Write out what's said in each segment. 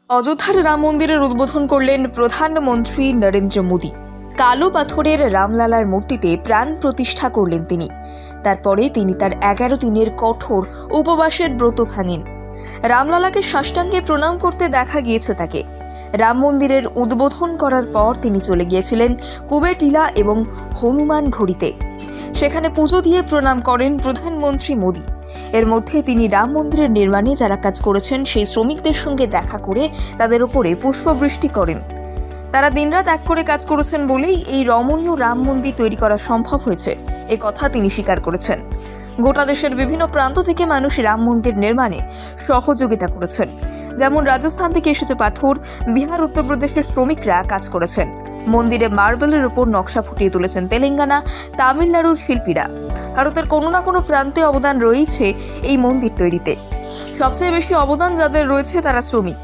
অযোধ্যার রাম মন্দিরের উদ্বোধন করলেন প্রধানমন্ত্রী নরেন্দ্র মোদী। কালো পাথরের রামলালার মূর্তিতে প্রাণ প্রতিষ্ঠা করলেন তিনি। তারপরে তিনি তার 11 দিনের কঠোর উপবাসের ব্রত ভাঙেন। রামলালাকে সাষ্টাঙ্গে প্রণাম করতে দেখা গিয়েছে তাকে। রাম মন্দিরের উদ্বোধন করার পর তিনি চলে গিয়েছিলেন কুবেটিলা এবং হনুমান ঘড়িতে। সেখানে পুজো দিয়ে প্রণাম করেন প্রধানমন্ত্রী মোদী। এর মধ্যে তিনি রাম মন্দিরের নির্মাণে যারা কাজ করেছেন সেই শ্রমিকদের সঙ্গে দেখা করে তাদের উপরে পুষ্পবৃষ্টি করেন। তারা দিনরাত এক করে কাজ করেছেন বলেই এই রমণীয় রাম মন্দির তৈরি করা সম্ভব হয়েছে, এ কথা তিনি স্বীকার করেছেন। গোটা দেশের বিভিন্ন প্রান্ত থেকে মানুষ রাম মন্দির নির্মাণে সহযোগিতা করেছেন। যেমন রাজস্থান থেকে এসেছে পাথর, বিহার, উত্তরপ্রদেশের শ্রমিকরা কাজ করেছেন। মন্দিরে মার্বেলের উপর নকশা ফুটিয়ে তুলেছেন তেলেঙ্গানা, তামিলনাড়ুর শিল্পীরা। ভারতের কোনো না কোনো প্রান্তে অবদান রয়েছে এই মন্দির তৈরিতে। সবচেয়ে বেশি অবদান যাদের রয়েছে তারা শ্রমিক,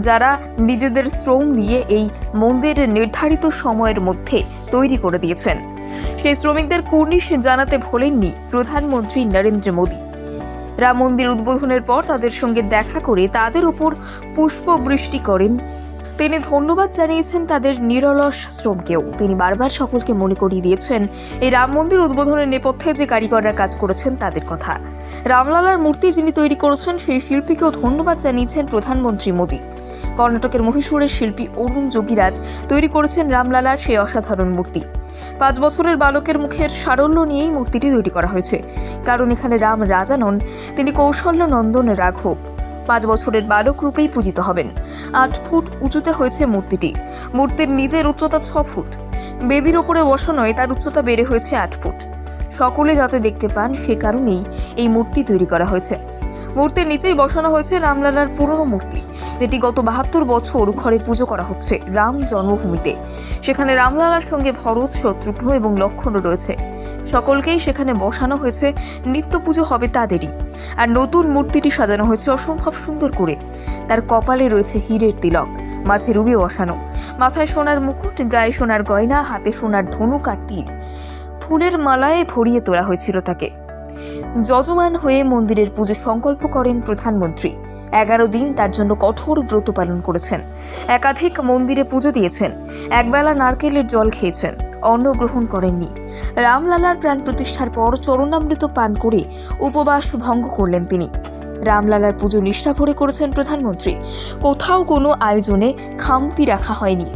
যারা নিজেদের শ্রম দিয়ে এই মন্দির নির্ধারিত সময়ের মধ্যে তৈরি করে দিয়েছেন। সেই শ্রমিকদের কুর্নিশ জানাতে ভোলেননি প্রধানমন্ত্রী নরেন্দ্র মোদী। রাম মন্দির উদ্বোধনের পর তাদের সঙ্গে দেখা করে তাদের উপর পুষ্পবৃষ্টি করেন তিনি। ধন্যবাদ জানিয়েছেন তাদের নিরলস শ্রমকেও। তিনি বারবার সকলকে মনে করিয়ে দিয়েছেন এই রাম মন্দির উদ্বোধনের নেপথ্যে যে কারিগররা কাজ করেছেন তাদের কথা। রামলালার মূর্তি যিনি তৈরি করেছেন সেই শিল্পীকেও ধন্যবাদ জানিয়েছেন প্রধানমন্ত্রী মোদী। কর্ণাটকের মহীশূরের শিল্পী অরুণ যোগীরাজ তৈরি করেছেন রামলালার সেই অসাধারণ মূর্তি। 5 বছরের বালকের মুখের সারল্য নিয়েই মূর্তিটি তৈরি করা হয়েছে, কারণ এখানে রাম রাজা নন, তিনি কৌশল্য নন্দন রাঘব। 5 বছরের বালক রূপেই পূজিত হবেন। 8 ফুট উঁচুতে হয়েছে মূর্তিটি। মূর্তির নিজের উচ্চতা 6 ফুট। বেদির ওপরে বসানোয় তার উচ্চতা বেড়ে হয়েছে 8 ফুট। সকলে যাতে দেখতে পান সে কারণেই এই মূর্তি তৈরি করা হয়েছে। মূর্তির নিচেই বসানো হয়েছে রামলালার পুরনো মূর্তি, যেটি গত 72 বছর ঘরে পুজো করা হচ্ছে রাম জন্মভূমিতে। সেখানে রামলালার সঙ্গে ভরত, শত্রুঘ্ন এবং লক্ষ্মণও রয়েছে। সকলকেই সেখানে বসানো হয়েছে, নিত্য পুজো হবে তাদেরই। আর নতুন মূর্তিটি সাজানো হয়েছে অসম্ভব সুন্দর করে। তার কপালে রয়েছে হীরের তিলক, মাঝে রুবি বসানো, মাথায় সোনার মুকুট, গায়ে সোনার গয়না, হাতে সোনার ধনুক আর তীর। ফুলের মালায় ভরিয়ে তোলা হয়েছিল তাকে। যজমান হয়ে মন্দিরের পুজো সংকল্প করেন প্রধানমন্ত্রী। 11 দিন তার জন্য কঠোর ব্রত পালন করেছেন। একাধিক মন্দিরে পুজো দিয়েছেন। একবেলা নারকেলের জল খেয়েছেন, অন্ন গ্রহণ করেননি। রামলালার প্রাণ প্রতিষ্ঠার পর চরণামৃত পান করে উপবাস ভঙ্গ করলেন তিনি। রামলালার পুজো নিষ্ঠা ভরে করেছেন প্রধানমন্ত্রী। কোথাও কোনো আয়োজনে খামতি রাখা হয়নি।